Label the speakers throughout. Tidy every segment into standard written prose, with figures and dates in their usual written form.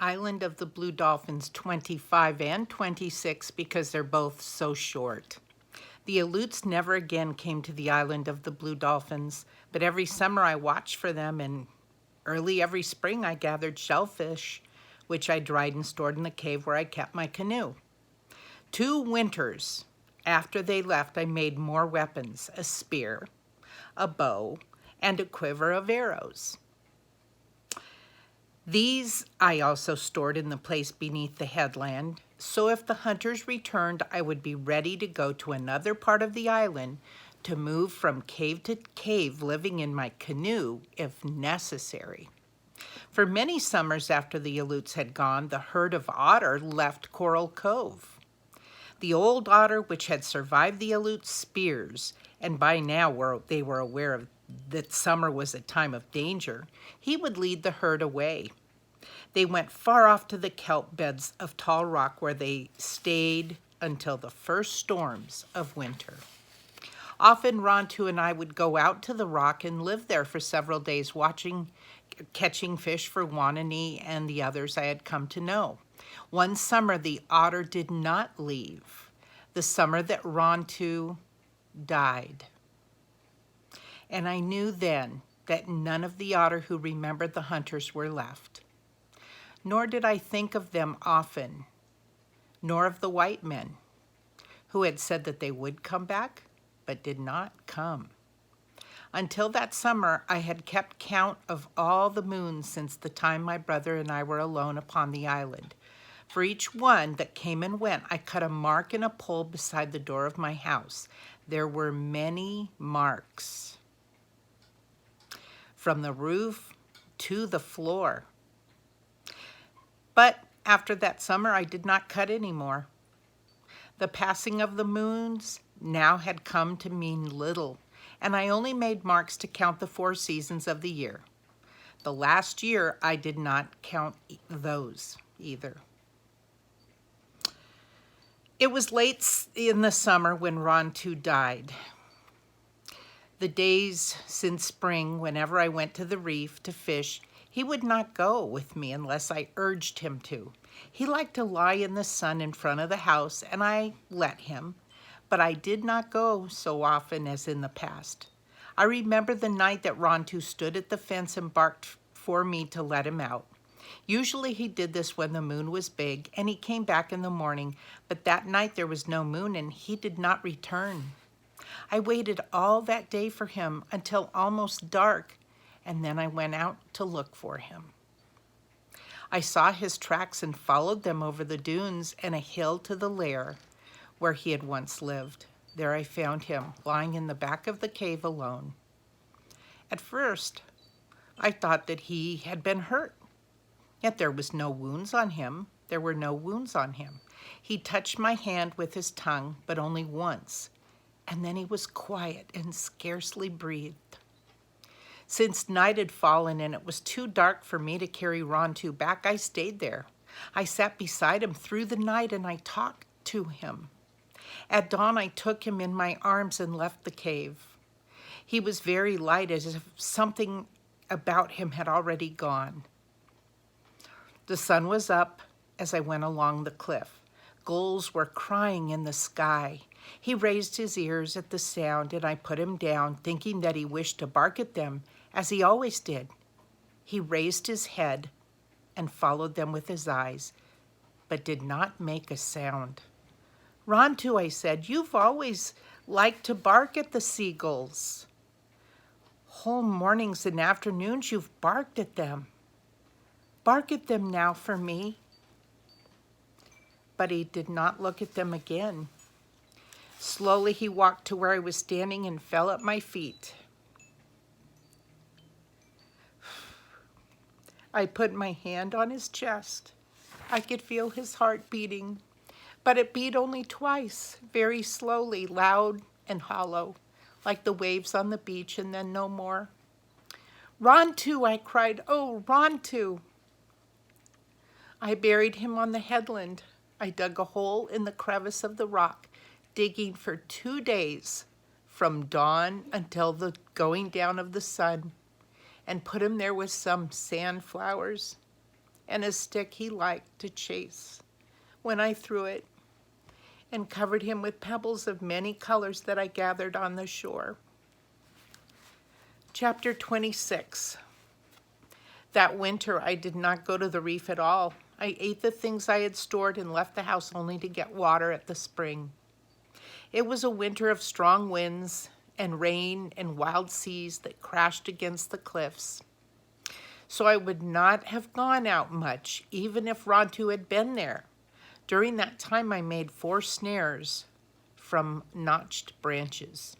Speaker 1: Island of the Blue Dolphins 25 and 26 because they're both so short. The Aleuts never again came to the Island of the Blue Dolphins, but every summer I watched for them, and early every spring I gathered shellfish, which I dried and stored in the cave where I kept my canoe. 2 winters after they left, I made more weapons, a spear, a bow, and a quiver of arrows. These I also stored in the place beneath the headland, so if the hunters returned, I would be ready to go to another part of the island to move from cave to cave, living in my canoe if necessary. For many summers after the Aleuts had gone, the herd of otter left Coral Cove. The old otter, which had survived the Aleuts' spears, and by now they were aware of that summer was a time of danger, he would lead the herd away. They went far off to the kelp beds of tall rock where they stayed until the first storms of winter. Often Rontu and I would go out to the rock and live there for several days catching fish for Wanani and the others I had come to know. One summer the otter did not leave, the summer that Rontu died. And I knew then that none of the otter who remembered the hunters were left. Nor did I think of them often, nor of the white men, who had said that they would come back, but did not come. Until that summer, I had kept count of all the moons since the time my brother and I were alone upon the island. For each one that came and went, I cut a mark in a pole beside the door of my house. There were many marks, from the roof to the floor. But after that summer, I did not cut any more. The passing of the moons now had come to mean little, and I only made marks to count the 4 seasons of the year. The last year, I did not count those either. It was late in the summer when Rontu died. The days since spring, whenever I went to the reef to fish, he would not go with me unless I urged him to. He liked to lie in the sun in front of the house, and I let him, but I did not go so often as in the past. I remember the night that Rontu stood at the fence and barked for me to let him out. Usually he did this when the moon was big, and he came back in the morning, but that night there was no moon and he did not return. I waited all that day for him until almost dark, and then I went out to look for him. I saw his tracks and followed them over the dunes and a hill to the lair where he had once lived. There I found him, lying in the back of the cave alone. At first, I thought that he had been hurt, yet there was no wounds on him. There were no wounds on him. He touched my hand with his tongue, but only once, and then he was quiet and scarcely breathed. Since night had fallen and it was too dark for me to carry Rontu back, I stayed there. I sat beside him through the night and I talked to him. At dawn, I took him in my arms and left the cave. He was very light, as if something about him had already gone. The sun was up as I went along the cliff. Gulls were crying in the sky. He raised his ears at the sound, and I put him down, thinking that he wished to bark at them, as he always did. He raised his head and followed them with his eyes, but did not make a sound. Rontu, I said, you've always liked to bark at the seagulls. Whole mornings and afternoons you've barked at them. Bark at them now for me. But he did not look at them again. Slowly he walked to where I was standing and fell at my feet. I put my hand on his chest. I could feel his heart beating, but it beat only twice, very slowly, loud and hollow, like the waves on the beach, and then no more. Rontu, I cried, oh, Rontu. I buried him on the headland. I dug a hole in the crevice of the rock, digging for 2 days, from dawn until the going down of the sun, and put him there with some sand flowers and a stick he liked to chase when I threw it, and covered him with pebbles of many colors that I gathered on the shore. Chapter 26. That winter, I did not go to the reef at all. I ate the things I had stored and left the house only to get water at the spring. It was a winter of strong winds and rain and wild seas that crashed against the cliffs. So I would not have gone out much, even if Rontu had been there. During that time, I made 4 snares from notched branches.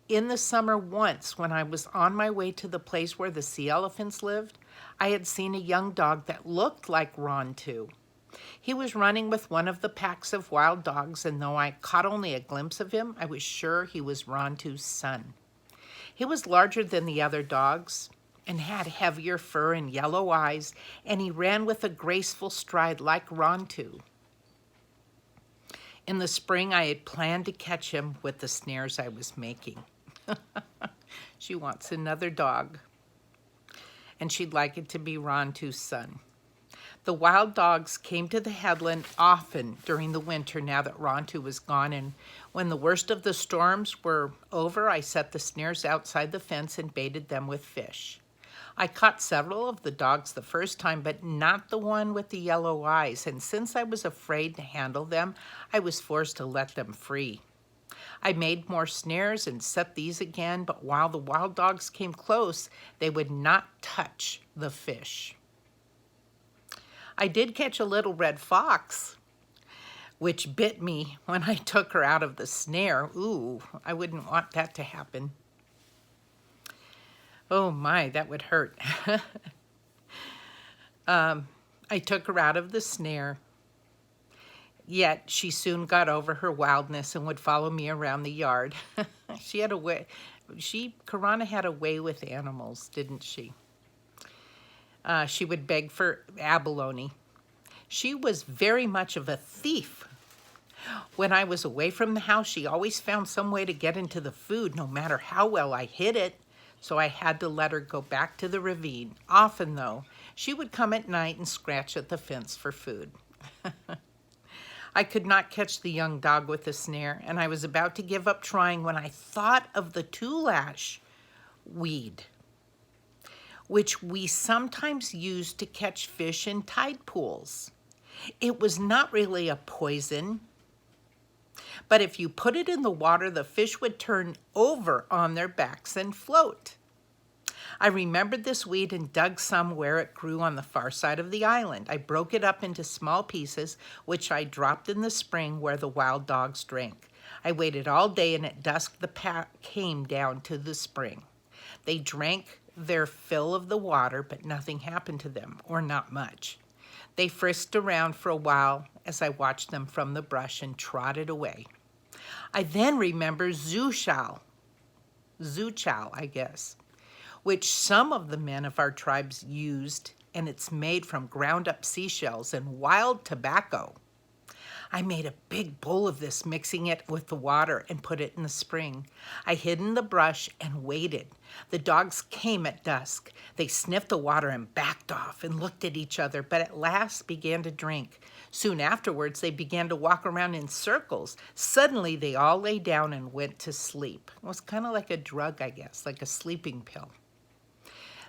Speaker 1: In the summer once, when I was on my way to the place where the sea elephants lived, I had seen a young dog that looked like Rontu. He was running with one of the packs of wild dogs, and though I caught only a glimpse of him, I was sure he was Rontu's son. He was larger than the other dogs and had heavier fur and yellow eyes, and he ran with a graceful stride like Rontu. In the spring, I had planned to catch him with the snares I was making. She wants another dog, and she'd like it to be Rontu's son. The wild dogs came to the headland often during the winter now that Rontu was gone, and when the worst of the storms were over, I set the snares outside the fence and baited them with fish. I caught several of the dogs the first time, but not the one with the yellow eyes, and since I was afraid to handle them, I was forced to let them free. I made more snares and set these again, but while the wild dogs came close, they would not touch the fish. I did catch a little red fox, which bit me when I took her out of the snare. Ooh, I wouldn't want that to happen. Oh my, that would hurt. I took her out of the snare, yet she soon got over her wildness and would follow me around the yard. She had a way, Karana had a way with animals, didn't she? She would beg for abalone. She was very much of a thief. When I was away from the house, she always found some way to get into the food, no matter how well I hid it. So I had to let her go back to the ravine. Often, though, she would come at night and scratch at the fence for food. I could not catch the young dog with the snare, and I was about to give up trying when I thought of the two-lash weed, which we sometimes use to catch fish in tide pools. It was not really a poison, but if you put it in the water, the fish would turn over on their backs and float. I remembered this weed and dug some where it grew on the far side of the island. I broke it up into small pieces, which I dropped in the spring where the wild dogs drank. I waited all day, and at dusk the pack came down to the spring. They drank their fill of the water, but nothing happened to them, or not much. They frisked around for a while as I watched them from the brush and trotted away. I then remember Zuchal, I guess, which some of the men of our tribes used, and it's made from ground up seashells and wild tobacco. I made a big bowl of this, mixing it with the water, and put it in the spring. I hid in the brush and waited. The dogs came at dusk. They sniffed the water and backed off and looked at each other, but at last began to drink. Soon afterwards, they began to walk around in circles. Suddenly, they all lay down and went to sleep. It was kind of like a drug, I guess, like a sleeping pill.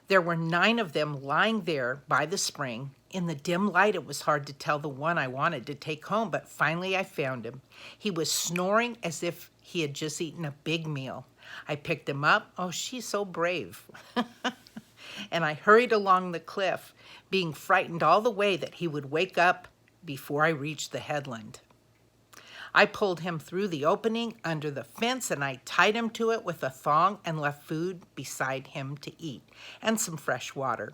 Speaker 1: There were 9 of them lying there by the spring. In the dim light, it was hard to tell the one I wanted to take home, but finally I found him. He was snoring as if he had just eaten a big meal. I picked him up. Oh, she's so brave. And I hurried along the cliff, being frightened all the way that he would wake up before I reached the headland. I pulled him through the opening under the fence, and I tied him to it with a thong and left food beside him to eat and some fresh water.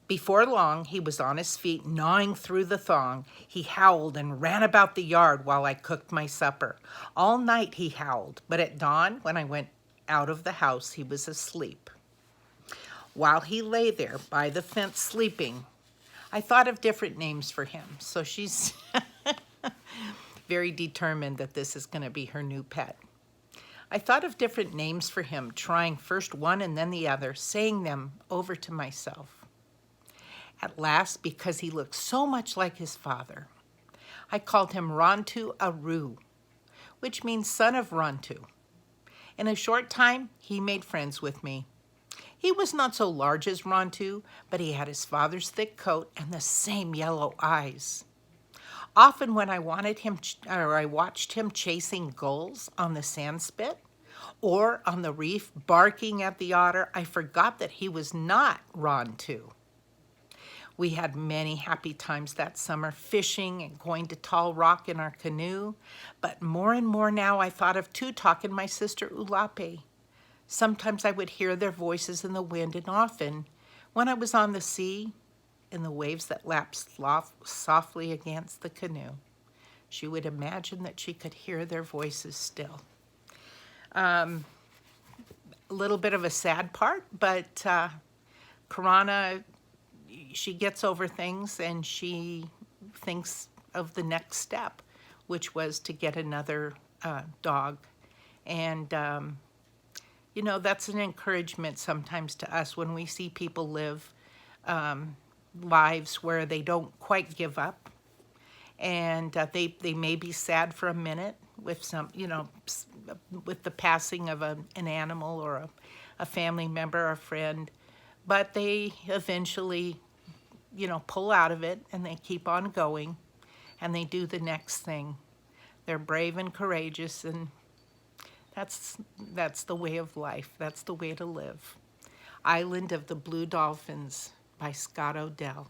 Speaker 1: Before long, he was on his feet, gnawing through the thong. He howled and ran about the yard while I cooked my supper. All night he howled, but at dawn, when I went out of the house, he was asleep. While he lay there by the fence sleeping, I thought of different names for him. So she's very determined that this is going to be her new pet. I thought of different names for him, trying first one and then the other, saying them over to myself. at last because he looked so much like his father. I called him Rontu Aru, which means son of Rontu. In a short time, he made friends with me. He was not so large as Rontu, but he had his father's thick coat and the same yellow eyes. Often when I watched him chasing gulls on the sandspit or on the reef barking at the otter, I forgot that he was not Rontu. We had many happy times that summer, fishing and going to Tall Rock in our canoe. But more and more now I thought of Tutok and my sister Ulape. Sometimes I would hear their voices in the wind, and often, when I was on the sea, in the waves that lapped softly against the canoe, she would imagine that she could hear their voices still. A little bit of a sad part, but Karana, she gets over things and she thinks of the next step, which was to get another dog. And, you know, that's an encouragement sometimes to us when we see people live lives where they don't quite give up. And they may be sad for a minute with some, you know, with the passing of an animal or a family member or a friend, but they eventually, you know, pull out of it and they keep on going and they do the next thing. They're brave and courageous, and that's the way of life. That's the way to live. Island of the Blue Dolphins by Scott Odell.